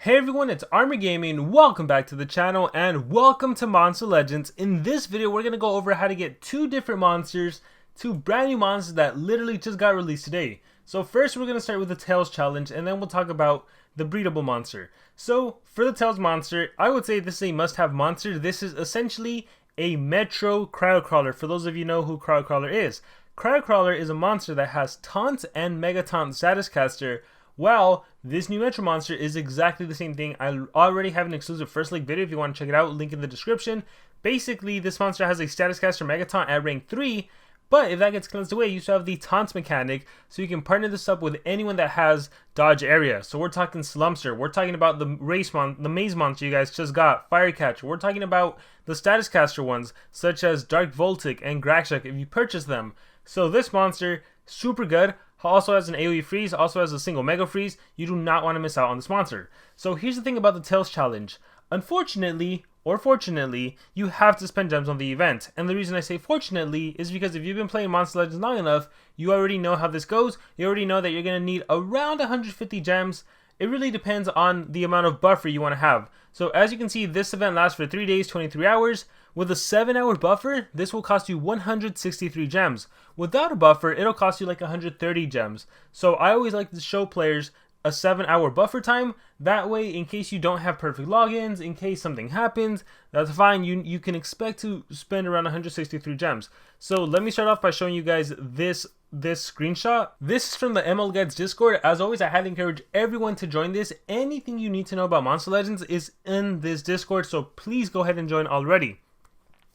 Hey everyone, it's Army Gaming. Welcome back to the channel and welcome to Monster Legends. In this video, we're going to go over how to get two different monsters, two brand new monsters that literally just got released today. So first, we're going to start with the Tails challenge and then we'll talk about the breedable monster. So for the Tails monster, I would say this is a must-have monster. This is essentially a Metro Cryo-Crawler. For those of you know who Cryo-Crawler is. Cryo-Crawler is a monster that has Taunt and Mega Taunt Status Caster. Well, this new Metro monster is exactly the same thing. I already have an exclusive First League video if you want to check it out, link in the description. Basically, this monster has a Status Caster Mega Taunt at rank 3, but if that gets cleansed away, you still have the Taunt mechanic, so you can partner this up with anyone that has Dodge Area. So we're talking Slumster, we're talking about the Maze monster you guys just got, Firecatcher, we're talking about the Status Caster ones, such as Dark Voltic and Graxshark if you purchase them. So this monster, super good. Also has an AoE freeze, also has a single mega freeze. You do not want to miss out on this monster. So here's the thing about the Tails challenge. Unfortunately, or fortunately, you have to spend gems on the event. And the reason I say fortunately is because if you've been playing Monster Legends long enough, you already know how this goes. You already know that you're going to need around 150 gems. It really depends on the amount of buffer you want to have. So as you can see, this event lasts for 3 days, 23 hours. With a 7-hour buffer, this will cost you 163 gems. Without a buffer, it'll cost you like 130 gems. So I always like to show players a 7-hour buffer time. That way, in case you don't have perfect logins, in case something happens, that's fine. You can expect to spend around 163 gems. So let me start off by showing you guys this screenshot. This is from the ML Guides Discord. As always, I highly encourage everyone to join this. Anything you need to know about Monster Legends is in this Discord, so please go ahead and join already.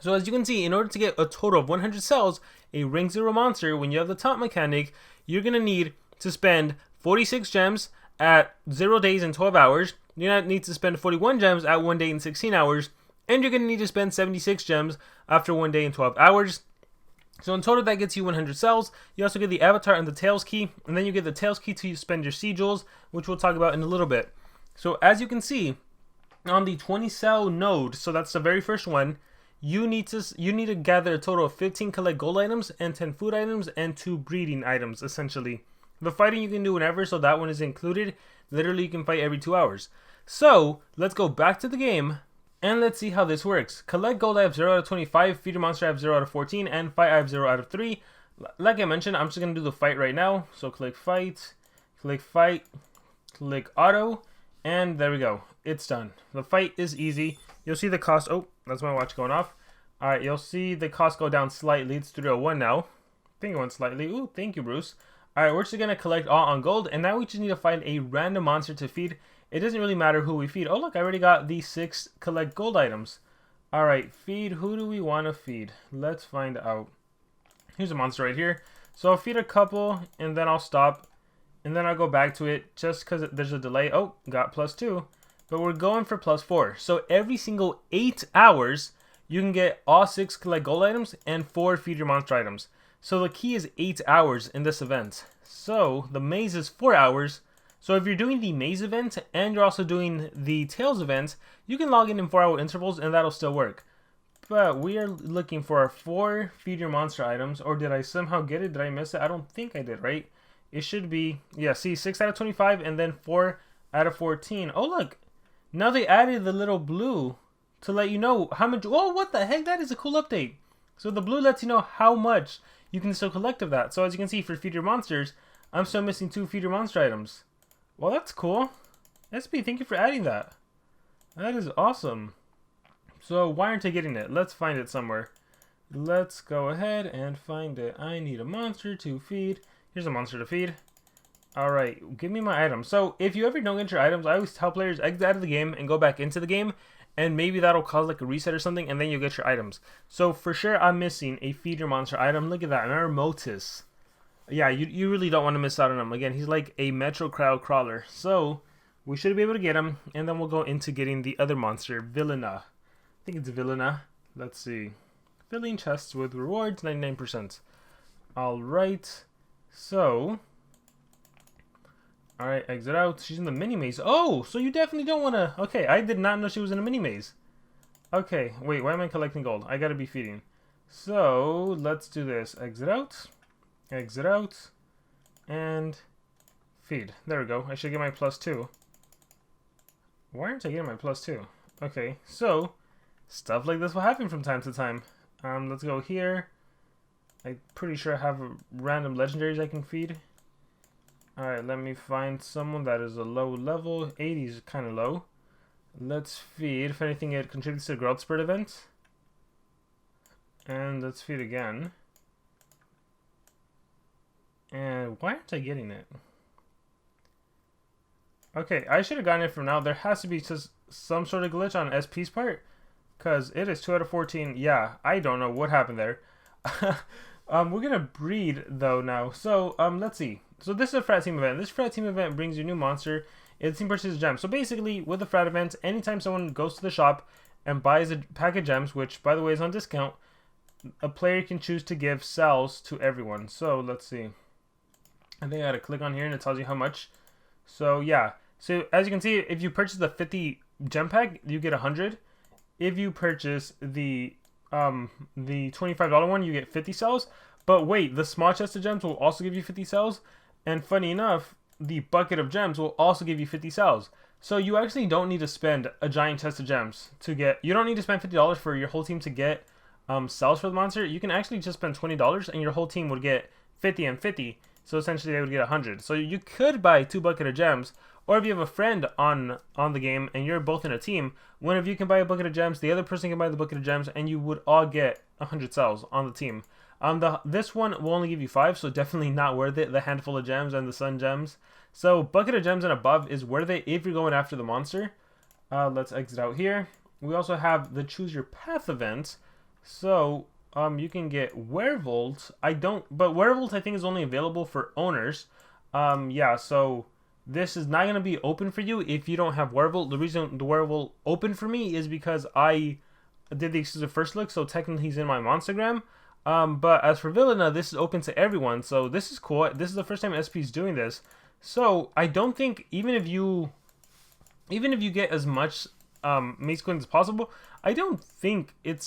So as you can see, in order to get a total of 100 cells, a rank 0 monster, when you have the Taunt mechanic, you're going to need to spend 46 gems at 0 days and 12 hours. You're going to need to spend 41 gems at 1 day and 16 hours. And you're going to need to spend 76 gems after 1 day and 12 hours. So in total, that gets you 100 cells. You also get the Avatar and the Tails key. And then you get the Tails key to spend your Sea Jewels, which we'll talk about in a little bit. So as you can see, on the 20 cell node, so that's the very first one, you need to gather a total of 15 collect gold items and 10 food items and 2 breeding items, essentially. The fighting you can do whenever, so that one is included. Literally, you can fight every 2 hours. So, let's go back to the game, and let's see how this works. Collect gold, I have 0 out of 25. Feeder monster, I have 0 out of 14. And fight, I have 0 out of 3. Like I mentioned, I'm just going to do the fight right now. So, click fight, click auto, and there we go. It's done. The fight is easy. You'll see the cost. Oh, that's my watch going off. Alright, you'll see the cost go down slightly. It's 301 now. I think it went slightly. Ooh, thank you, Bruce. Alright, we're just going to collect all on gold. And now we just need to find a random monster to feed. It doesn't really matter who we feed. Oh, look, I already got the 6 collect gold items. Alright, feed. Who do we want to feed? Let's find out. Here's a monster right here. So I'll feed a couple, and then I'll stop. And then I'll go back to it just because there's a delay. Oh, got +2. But we're going for +4. So every single 8 hours, you can get all 6 collect gold items and 4 feed your monster items. So the key is 8 hours in this event. So the maze is 4 hours. So if you're doing the maze event and you're also doing the Tails event, you can log in 4-hour intervals and that'll still work. But we are looking for our 4 feed your monster items. Or did I somehow get it? Did I miss it? I don't think I did, right? It should be, yeah, see, 6 out of 25 and then 4 out of 14. Oh, look. Now they added the little blue to let you know how much. Oh, what the heck? That is a cool update. So the blue lets you know how much you can still collect of that. So as you can see, for feed your monsters, I'm still missing 2 feed your monster items. Well, that's cool. SP, thank you for adding that. That is awesome. So why aren't I getting it? Let's find it somewhere. Let's go ahead and find it. I need a monster to feed. Here's a monster to feed. Alright, give me my items. So, if you ever don't get your items, I always tell players exit out of the game and go back into the game. And maybe that'll cause like a reset or something, and then you'll get your items. So, for sure, I'm missing a feed your monster item. Look at that, Maremotus. Yeah, you really don't want to miss out on him. Again, he's like a Metro Cryo-Crawler. So, we should be able to get him. And then we'll go into getting the other monster, Vilina. I think it's Vilina. Let's see. Filling chests with rewards, 99%. Alright. So... Alright, exit out. She's in the mini maze. Oh, so you definitely don't want to... Okay, I did not know she was in a mini maze. Okay, wait, why am I collecting gold? I gotta be feeding. So, let's do this. Exit out, and feed. There we go. I should get my +2. Why aren't I getting my +2? Okay, so stuff like this will happen from time to time. Let's go here. I'm pretty sure I have random legendaries I can feed. Alright, let me find someone that is a low level. 80 is kind of low. Let's feed. If anything, it contributes to the growth spurt event. And let's feed again. And why aren't I getting it? Okay, I should have gotten it from now. There has to be just some sort of glitch on SP's part. Because it is 2 out of 14. Yeah, I don't know what happened there. We're going to breed, though, now. So, let's see. So, this is a FRAT team event. This FRAT team event brings you a new monster. It's team purchases gems. So, basically, with the FRAT event, anytime someone goes to the shop and buys a pack of gems, which, by the way, is on discount, a player can choose to give cells to everyone. So, let's see. I think I got to click on here, and it tells you how much. So, yeah. So, as you can see, if you purchase the 50 gem pack, you get 100. If you purchase the $25 one, you get 50 cells. But wait, the small chest of gems will also give you 50 cells. And funny enough, the bucket of gems will also give you 50 cells. So you actually don't need to spend a giant chest of gems to get... You don't need to spend $50 for your whole team to get cells for the monster. You can actually just spend $20 and your whole team would get 50 and 50. So essentially they would get 100. So you could buy 2 bucket of gems. Or if you have a friend on the game and you're both in a team, one of you can buy a bucket of gems, the other person can buy the bucket of gems, and you would all get 100 cells on the team. This one will only give you 5, so definitely not worth it, the handful of gems and the sun gems. So bucket of gems and above is worth it if you're going after the monster. Let's exit out here. We also have the Choose Your Path event. So you can get Werewolf. But Werewolf I think is only available for owners. Yeah, so... This is not going to be open for you if you don't have Werewolf. The reason the Werewolf opened for me is because I did the exclusive first look, so technically he's in my Monstergram. But as for Vilina, this is open to everyone, so this is cool. This is the first time SP is doing this. So I don't think, even if you get as much maze coins as possible, I don't think you're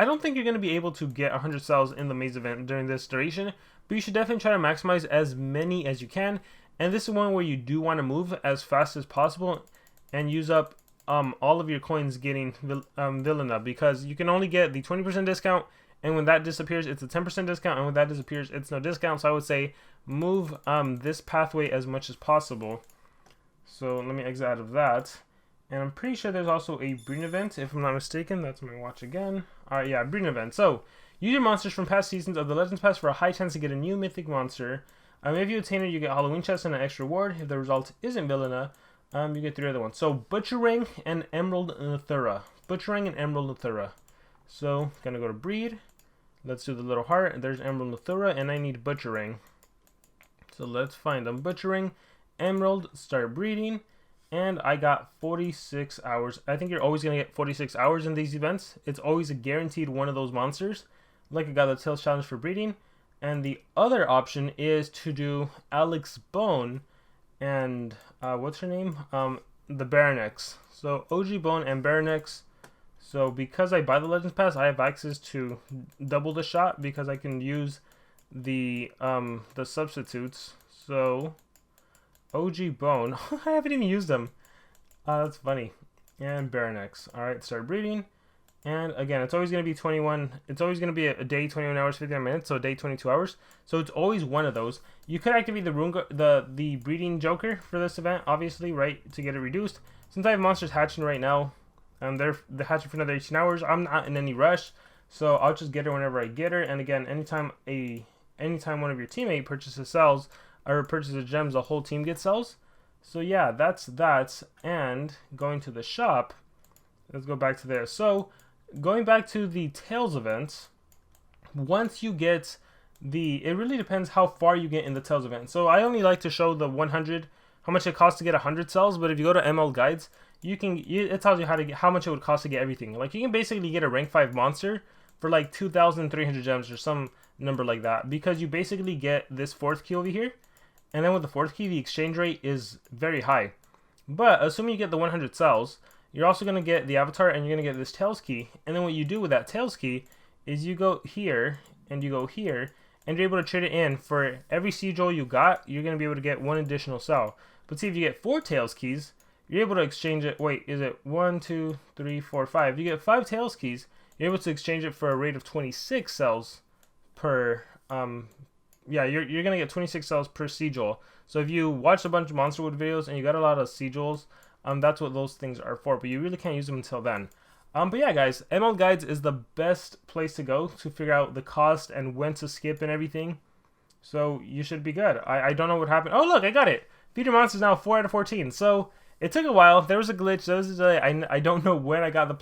going to be able to get 100 cells in the maze event during this duration. But you should definitely try to maximize as many as you can. And this is one where you do want to move as fast as possible and use up all of your coins getting Vilina, because you can only get the 20% discount, and when that disappears, it's a 10% discount, and when that disappears, it's no discount. So I would say move this pathway as much as possible. So let me exit out of that. And I'm pretty sure there's also a breeding event, if I'm not mistaken. That's my watch again. Alright, yeah, breeding event. So use your monsters from past seasons of the Legends Pass for a high chance to get a new mythic monster. If you attain it, you get Halloween chest and an extra reward. If the result isn't Vilina, you get 3 other ones. So, Butchering and Emerald Nathura. Butchering and Emerald Nathura. So, gonna go to breed. Let's do the little heart. There's Emerald Nathura, and I need Butchering. So, let's find them. Butchering, Emerald, start breeding. And I got 46 hours. I think you're always gonna get 46 hours in these events. It's always a guaranteed one of those monsters. Like I got the Tails Challenge for breeding. And the other option is to do Alex Bone and what's her name? The Baronex. So OG Bone and Baronex. So because I buy the Legends Pass, I have access to double the shot because I can use the substitutes. So OG Bone, I haven't even used them. That's funny. And Baronex. All right, start breeding. And again, it's always going to be 21. It's always going to be a day, 21 hours, 59 minutes. So a day, 22 hours. So it's always one of those. You could activate the breeding Joker for this event, obviously, right, to get it reduced. Since I have monsters hatching right now, they're hatching for another 18 hours. I'm not in any rush, so I'll just get her whenever I get her. And again, anytime one of your teammates purchases cells or purchases gems, the whole team gets cells. So yeah, that's that. And going to the shop, let's go back to there. So going back to the Tails event, once you get it really depends how far you get in the Tails event. So I only like to show the 100, how much it costs to get 100 cells, but if you go to ML Guides, it tells you how much it would cost to get everything. Like you can basically get a rank 5 monster for like 2,300 gems or some number like that, because you basically get this 4th key over here, and then with the 4th key, the exchange rate is very high. But assuming you get the 100 cells, you're also going to get the avatar, and you're going to get this Tails key. And then what you do with that Tails key is you go here, and you go here, and you're able to trade it in. For every Siege Roll you got, you're going to be able to get 1 additional cell. But see, if you get 4 Tails keys, you're able to exchange it. Wait, is it 1, 2, 3, 4, 5? You get 5 Tails keys. You're able to exchange it for a rate of 26 cells per, yeah, you're gonna get 26 cells per sigil. So if you watched a bunch of Monster Wood videos and you got a lot of sigils, that's what those things are for, but you really can't use them until then. But yeah, guys, ML Guides is the best place to go to figure out the cost and when to skip and everything. So you should be good. I don't know what happened. Oh, look, I got it. Feed your monsters now 4 out of 14. So it took a while. There was a glitch. There was a delay. I don't know when I got the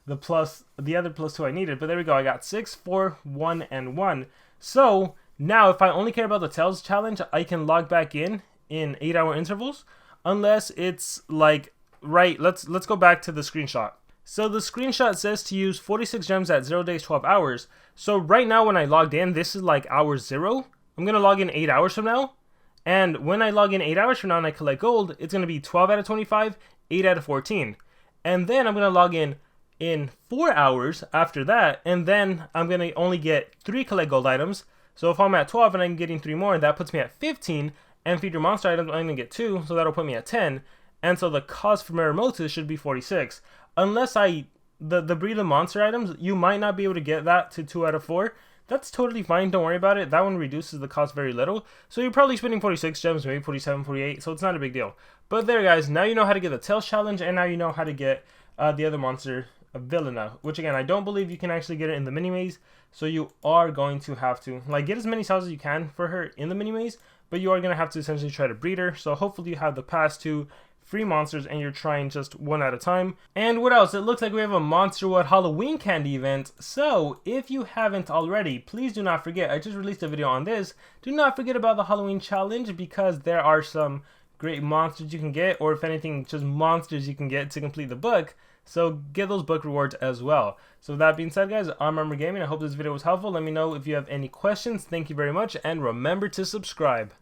other +2 I needed, but there we go. I got 6, 4, 1, and 1. So now if I only care about the Tails challenge, I can log back in 8-hour intervals, unless it's like, right, let's go back to the screenshot. So the screenshot says to use 46 gems at 0 days, 12 hours. So right now when I logged in, this is like hour 0. I'm going to log in 8 hours from now. And when I log in 8 hours from now and I collect gold, it's going to be 12 out of 25, 8 out of 14. And then I'm going to log in 4 hours after that. And then I'm going to only get 3 collect gold items. So if I'm at 12 and I'm getting 3 more, that puts me at 15. And feed your monster items, I'm going to get 2. So that'll put me at 10. And so the cost for Maremotus should be 46. Unless the breed of monster items, you might not be able to get that to 2 out of 4. That's totally fine, don't worry about it. That one reduces the cost very little. So you're probably spending 46 gems, maybe 47, 48, so it's not a big deal. But there, guys, now you know how to get the Tails challenge, and now you know how to get the other monster, Vilina. Which, again, I don't believe you can actually get it in the mini-maze, so you are going to have to, like, get as many cells as you can for her in the mini-maze, but you are going to have to essentially try to breed her. So hopefully you have the past 2 free monsters and you're trying just 1 at a time. And what else? It looks like we have a Monster Wood Halloween candy event. So if you haven't already, please do not forget, I just released a video on this. Do not forget about the Halloween challenge, because there are some great monsters you can get, or if anything, just monsters you can get to complete the book. So get those book rewards as well. So with that being said, guys, I'm Rommy Gaming. I hope this video was helpful. Let me know if you have any questions. Thank you very much, and remember to subscribe.